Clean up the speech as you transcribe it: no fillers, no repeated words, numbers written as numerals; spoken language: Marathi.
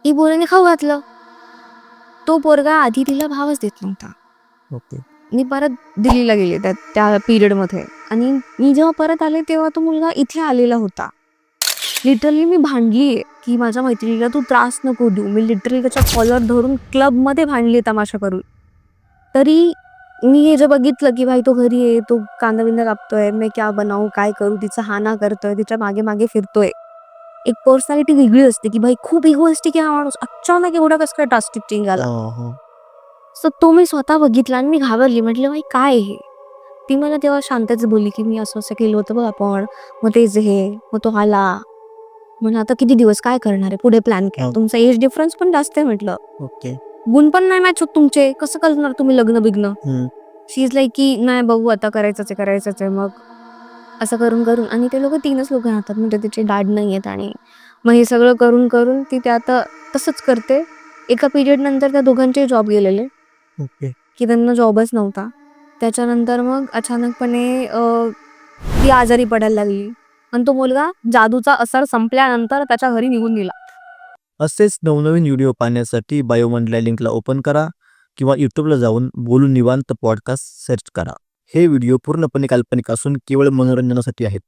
ही पोराने खाऊ घातलं. तो पोरगा आधी तिला भावच देत नव्हता. ओके. मी परत दिल्लीला गेले त्या पिरियडमध्ये आणि मी जेव्हा परत आले तेव्हा तो मुलगा इथे आलेला होता. लिटरली मी भांडलीये की माझ्या मैत्रिणीला तू त्रास नको देऊ. मी लिटरली त्याच्या कॉलर धरून क्लबमध्ये भांडली तमाशा करून. तरी मी हे जे बघितलं की भाई तो घरी आहे, तो कांदा बिंदा कापतोय, मैं क्या बनाऊ, काय करू, तिचा हाना करतोय, तिच्या मागे मागे फिरतोय. एक पर्सनॅलिटी वेगळी असते की भाई खूप इगोइस्टिक आहे हा माणूस, अचानक एवढा कसं काय ड्रास्टिक चेंज आला. सो तो मी स्वतः बघितला आणि मी घाबरली. म्हटलं भाई काय आहे हे. ती मला तेव्हा शांतच बोलली की मी असं असं केलं होतं बघ आपण, मग तेच हे, मग तो आला. म्हणून आता किती दिवस काय करणार आहे, पुढे प्लॅन काय, तुमचा एज डिफरन्स पण जास्त आहे. म्हटलं ओके. गुण पण नाही मॅच होत तुमचे, कसं करणार तुम्ही लग्न बिग्न. शी इज लाईक की नाही बघू आता, करायचंच आहे. मग असं करून करून आणि ते लोक 3च लोक राहतात, म्हणजे तिचे डॅड नाही आहेत. आणि मग हे सगळं करून करून ती ते आता तसंच करते. एका पिरियड नंतर त्या दोघांचे जॉब गेलेले ओके. की त्यांना जॉबच नव्हता. त्याच्यानंतर मग अचानकपणे ती आजारी पडायला लागली आणि तो मुलगा जादूचा असर संपल्यानंतर त्याच्या घरी निघून गेला. असेच नवनवीन व्हिडिओ पाहण्यासाठी बायोमंडल लिंकला ओपन करा किंवा यूट्यूबला जाऊन बोलू निवांत पॉडकास्ट सर्च करा. हे व्हिडिओ पूर्णपणे काल्पनिक असून केवळ मनोरंजनासाठी आहेत.